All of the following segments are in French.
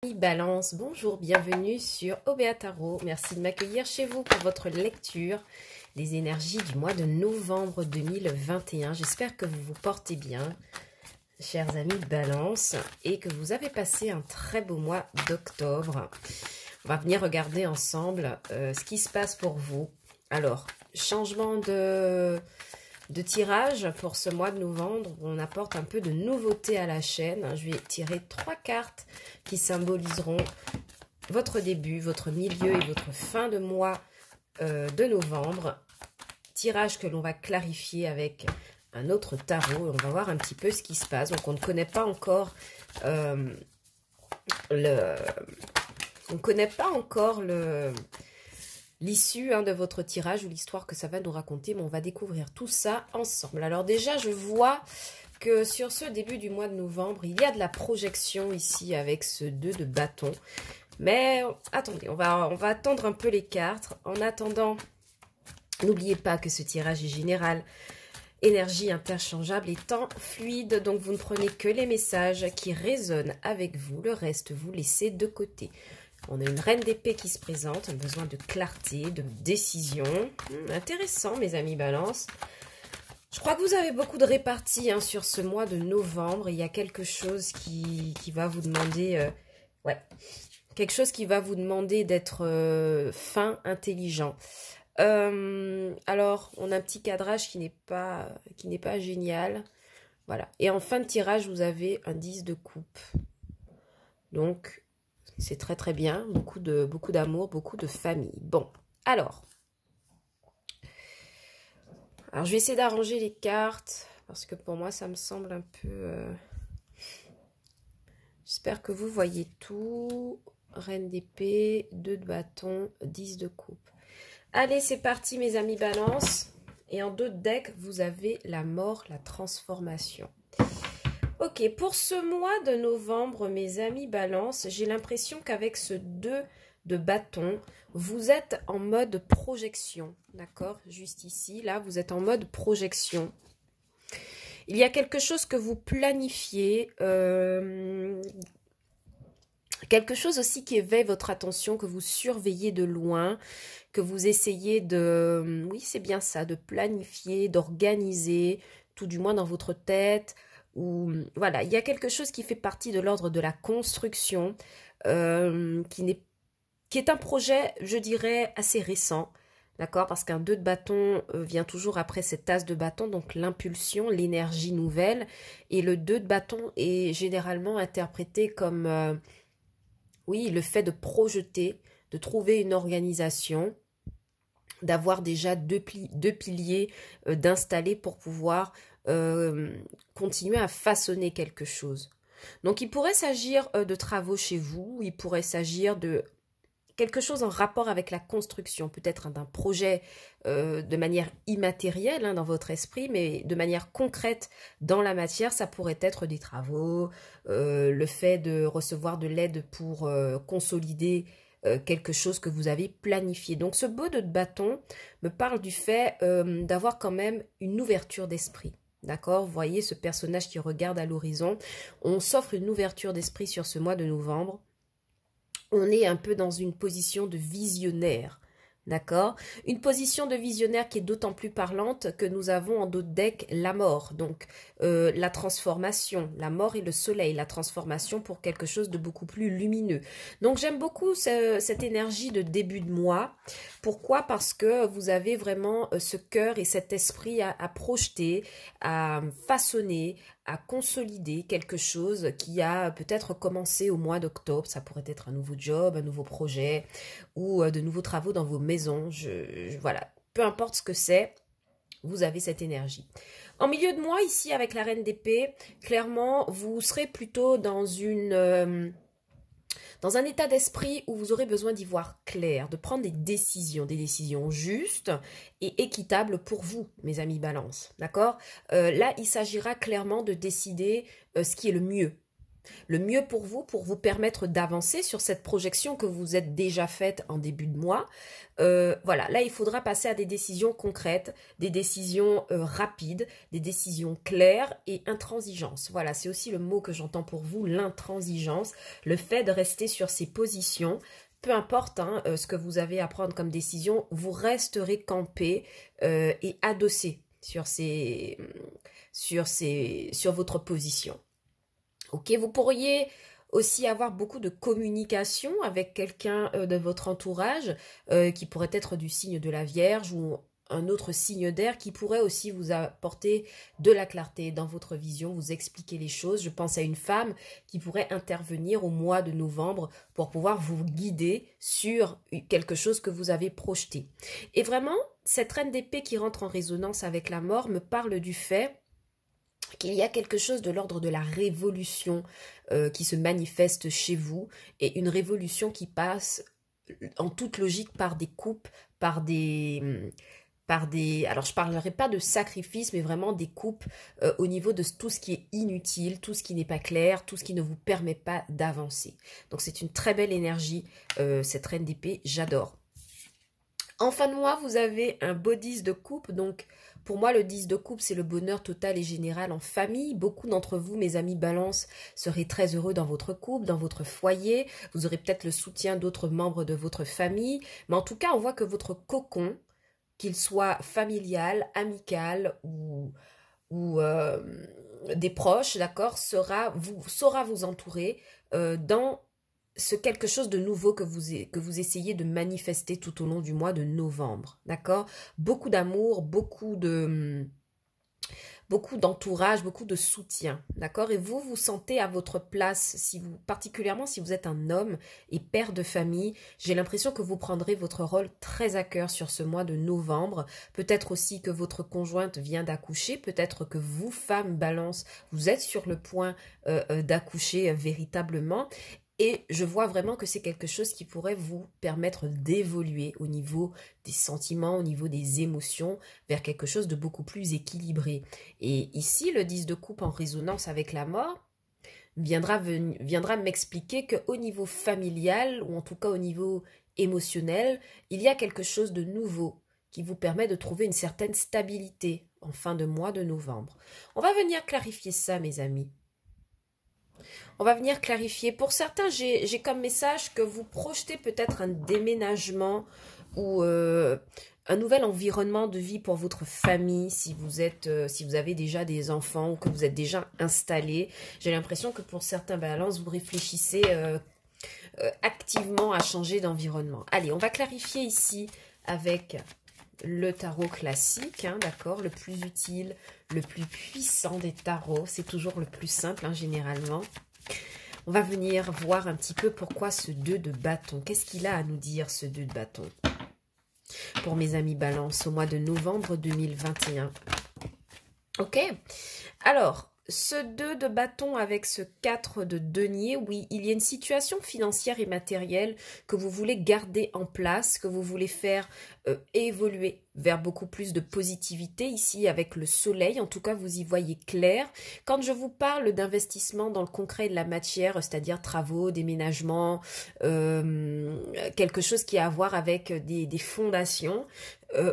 Balance, bonjour, bienvenue sur OBA Tarot. Merci de m'accueillir chez vous pour votre lecture des énergies du mois de novembre 2021. J'espère que vous vous portez bien, chers amis Balance, et que vous avez passé un très beau mois d'octobre. On va venir regarder ensemble ce qui se passe pour vous. Alors, changement de tirage pour ce mois de novembre. On apporte un peu de nouveauté à la chaîne. Je vais tirer 3 cartes qui symboliseront votre début, votre milieu et votre fin de mois de novembre. Tirage que l'on va clarifier avec un autre tarot. On va voir un petit peu ce qui se passe. Donc on ne connaît pas encore l'issue de votre tirage ou l'histoire que ça va nous raconter, mais on va découvrir tout ça ensemble. Alors déjà, je vois que sur ce début du mois de novembre, il y a de la projection ici avec ce 2 de bâton. Mais attendez, on va attendre un peu les cartes. En attendant, n'oubliez pas que ce tirage est général. Énergie interchangeable et temps fluide, donc vous ne prenez que les messages qui résonnent avec vous. Le reste, vous laissez de côté. On a une reine d'épée qui se présente, un besoin de clarté, de décision. Intéressant, mes amis Balance. Je crois que vous avez beaucoup de réparties sur ce mois de novembre. Il y a quelque chose qui va vous demander... quelque chose qui va vous demander d'être fin, intelligent. Alors, on a un petit cadrage qui n'est pas génial. Voilà. Et en fin de tirage, vous avez un 10 de coupe. Donc... c'est très très bien, beaucoup d'amour, beaucoup de famille. Bon, alors je vais essayer d'arranger les cartes, parce que pour moi ça me semble un peu... J'espère que vous voyez tout. Reine d'épée, 2 de bâton, 10 de coupe. Allez, c'est parti mes amis Balance. Et en 2 de deck, vous avez la mort, la transformation. Ok, pour ce mois de novembre, mes amis Balance, j'ai l'impression qu'avec ce 2 de bâton, vous êtes en mode projection, d'accord? Juste ici, là, vous êtes en mode projection. Il y a quelque chose que vous planifiez, quelque chose aussi qui éveille votre attention, que vous surveillez de loin, que vous essayez de... oui, c'est bien ça, de planifier, d'organiser, tout du moins dans votre tête. Ou voilà, il y a quelque chose qui fait partie de l'ordre de la construction, qui est un projet, je dirais, assez récent, d'accord? Parce qu'un 2 de bâton vient toujours après cette as de bâton, donc l'impulsion, l'énergie nouvelle, et le 2 de bâton est généralement interprété comme, oui, le fait de projeter, de trouver une organisation, d'avoir déjà deux piliers d'installer pour pouvoir continuer à façonner quelque chose. Donc il pourrait s'agir de travaux chez vous, il pourrait s'agir de quelque chose en rapport avec la construction, peut-être d'un projet de manière immatérielle dans votre esprit, mais de manière concrète dans la matière, ça pourrait être des travaux, le fait de recevoir de l'aide pour consolider quelque chose que vous avez planifié. Donc ce beau 2 de bâton me parle du fait d'avoir quand même une ouverture d'esprit. D'accord? Vous voyez ce personnage qui regarde à l'horizon. On s'offre une ouverture d'esprit sur ce mois de novembre. On est un peu dans une position de visionnaire. D'accord? Une position de visionnaire qui est d'autant plus parlante que nous avons en d'autres decks la mort. Donc, la transformation, la mort et le soleil, la transformation pour quelque chose de beaucoup plus lumineux. Donc, j'aime beaucoup cette énergie de début de mois. Pourquoi? Parce que vous avez vraiment ce cœur et cet esprit à projeter, à façonner, à consolider quelque chose qui a peut-être commencé au mois d'octobre. Ça pourrait être un nouveau job, un nouveau projet ou de nouveaux travaux dans vos maisons. Voilà, peu importe ce que c'est, vous avez cette énergie. En milieu de mois, ici, avec la reine d'épée, clairement, vous serez plutôt dans dans un état d'esprit où vous aurez besoin d'y voir clair, de prendre des décisions justes et équitables pour vous, mes amis Balance, d'accord? Là, il s'agira clairement de décider ce qui est le mieux. le mieux pour vous permettre d'avancer sur cette projection que vous êtes déjà faite en début de mois. Voilà, là, il faudra passer à des décisions concrètes, des décisions rapides, des décisions claires et intransigeance. Voilà, c'est aussi le mot que j'entends pour vous, l'intransigeance, le fait de rester sur ses positions. Peu importe hein, ce que vous avez à prendre comme décision, vous resterez campé et adossé sur votre position. Ok, vous pourriez aussi avoir beaucoup de communication avec quelqu'un de votre entourage qui pourrait être du signe de la Vierge ou un autre signe d'air qui pourrait aussi vous apporter de la clarté dans votre vision, vous expliquer les choses. Je pense à une femme qui pourrait intervenir au mois de novembre pour pouvoir vous guider sur quelque chose que vous avez projeté. Et vraiment, cette reine d'épée qui rentre en résonance avec la mort me parle du fait qu'il y a quelque chose de l'ordre de la révolution qui se manifeste chez vous et une révolution qui passe en toute logique par des coupes, par des alors je parlerai pas de sacrifice, mais vraiment des coupes au niveau de tout ce qui est inutile, tout ce qui n'est pas clair, tout ce qui ne vous permet pas d'avancer. Donc c'est une très belle énergie, cette reine d'épée, j'adore. En fin de mois, vous avez un beau 10 de coupe, donc pour moi, le 10 de coupe, c'est le bonheur total et général en famille. Beaucoup d'entre vous, mes amis balance, seraient très heureux dans votre couple, dans votre foyer. Vous aurez peut-être le soutien d'autres membres de votre famille. Mais en tout cas, on voit que votre cocon, qu'il soit familial, amical ou des proches, d'accord, saura vous entourer dans ce quelque chose de nouveau que vous essayez de manifester tout au long du mois de novembre, d'accord? Beaucoup d'amour, beaucoup d'entourage, beaucoup de soutien, d'accord? Et vous sentez à votre place, particulièrement si vous êtes un homme et père de famille, j'ai l'impression que vous prendrez votre rôle très à cœur sur ce mois de novembre. Peut-être aussi que votre conjointe vient d'accoucher, peut-être que vous, femmes balance, vous êtes sur le point d'accoucher véritablement. Et je vois vraiment que c'est quelque chose qui pourrait vous permettre d'évoluer au niveau des sentiments, au niveau des émotions, vers quelque chose de beaucoup plus équilibré. Et ici, le 10 de coupe en résonance avec la mort viendra m'expliquer qu'au niveau familial, ou en tout cas au niveau émotionnel, il y a quelque chose de nouveau qui vous permet de trouver une certaine stabilité en fin de mois de novembre. On va venir clarifier ça, mes amis. On va venir clarifier. Pour certains, j'ai comme message que vous projetez peut-être un déménagement ou un nouvel environnement de vie pour votre famille si vous avez déjà des enfants ou que vous êtes déjà installé. J'ai l'impression que pour certains balances, vous réfléchissez activement à changer d'environnement. Allez, on va clarifier ici avec le tarot classique, hein, d'accord, le plus utile, le plus puissant des tarots. C'est toujours le plus simple, hein, généralement. On va venir voir un petit peu pourquoi ce 2 de bâton. Qu'est-ce qu'il a à nous dire, ce 2 de bâton? Pour mes amis balance, au mois de novembre 2021. Ok. Alors, ce 2 de bâton avec ce 4 de denier, oui, il y a une situation financière et matérielle que vous voulez garder en place, que vous voulez faire évoluer vers beaucoup plus de positivité ici avec le soleil. En tout cas, vous y voyez clair. Quand je vous parle d'investissement dans le concret de la matière, c'est-à-dire travaux, déménagements, quelque chose qui a à voir avec des fondations,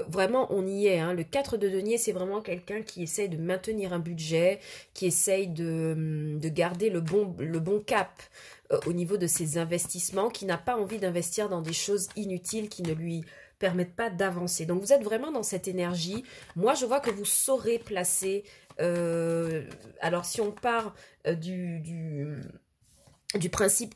vraiment, on y est. Hein. Le 4 de denier, c'est vraiment quelqu'un qui essaye de maintenir un budget, qui essaye de garder le bon cap au niveau de ses investissements, qui n'a pas envie d'investir dans des choses inutiles qui ne lui permettent pas d'avancer. Donc, vous êtes vraiment dans cette énergie. Moi, je vois que vous saurez placer... alors, si on part du principe...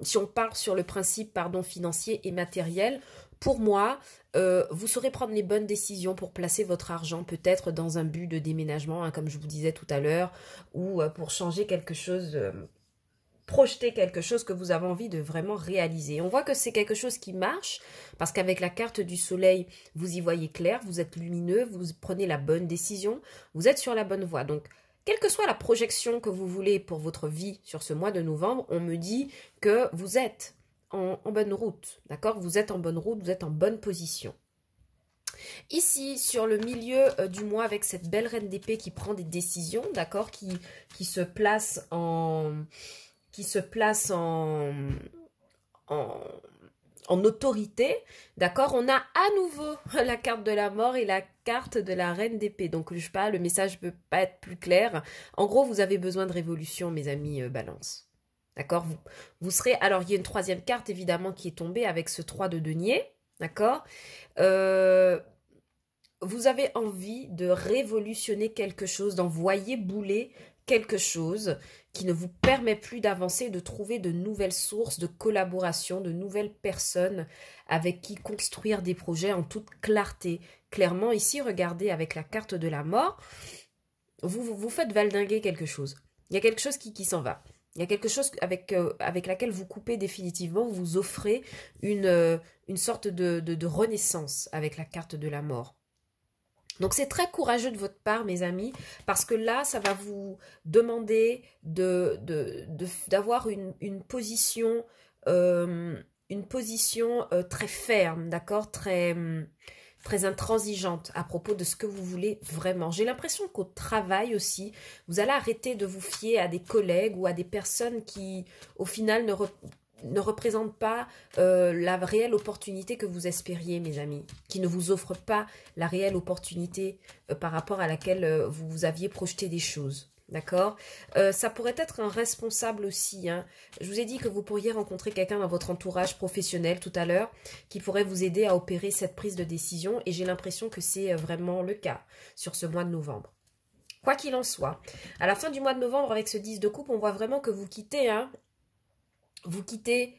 si on part sur le principe, pardon, financier et matériel... Pour moi, vous saurez prendre les bonnes décisions pour placer votre argent peut-être dans un but de déménagement, hein, comme je vous disais tout à l'heure, ou pour changer quelque chose, projeter quelque chose que vous avez envie de vraiment réaliser. On voit que c'est quelque chose qui marche, parce qu'avec la carte du soleil, vous y voyez clair, vous êtes lumineux, vous prenez la bonne décision, vous êtes sur la bonne voie. Donc, quelle que soit la projection que vous voulez pour votre vie sur ce mois de novembre, on me dit que vous êtes en bonne route, d'accord? Vous êtes en bonne route, vous êtes en bonne position. Ici, sur le milieu du mois, avec cette belle reine d'épée qui prend des décisions, d'accord, qui se place en... qui se place en, en autorité, d'accord, on a à nouveau la carte de la mort et la carte de la reine d'épée. Donc, je sais pas, le message ne peut pas être plus clair. En gros, vous avez besoin de révolution, mes amis balance. D'accord, vous serez... Alors, il y a une troisième carte, évidemment, qui est tombée avec ce 3 de denier, d'accord. Vous avez envie de révolutionner quelque chose, d'envoyer bouler quelque chose qui ne vous permet plus d'avancer, de trouver de nouvelles sources de collaboration, de nouvelles personnes avec qui construire des projets en toute clarté. Clairement, ici, regardez avec la carte de la mort, vous faites valdinguer quelque chose. Il y a quelque chose qui s'en va. Il y a quelque chose avec laquelle vous coupez définitivement, vous offrez une sorte de renaissance avec la carte de la mort. Donc, c'est très courageux de votre part, mes amis, parce que là, ça va vous demander d'avoir une position très ferme, d'accord, très intransigeante à propos de ce que vous voulez vraiment. J'ai l'impression qu'au travail aussi, vous allez arrêter de vous fier à des collègues ou à des personnes qui, au final, ne représente pas la réelle opportunité que vous espériez, mes amis, qui ne vous offre pas la réelle opportunité par rapport à laquelle vous aviez projeté des choses. D'accord, ça pourrait être un responsable aussi. Hein. Je vous ai dit que vous pourriez rencontrer quelqu'un dans votre entourage professionnel tout à l'heure qui pourrait vous aider à opérer cette prise de décision. Et j'ai l'impression que c'est vraiment le cas sur ce mois de novembre. Quoi qu'il en soit, à la fin du mois de novembre, avec ce 10 de coupe, on voit vraiment que vous quittez... Hein, vous quittez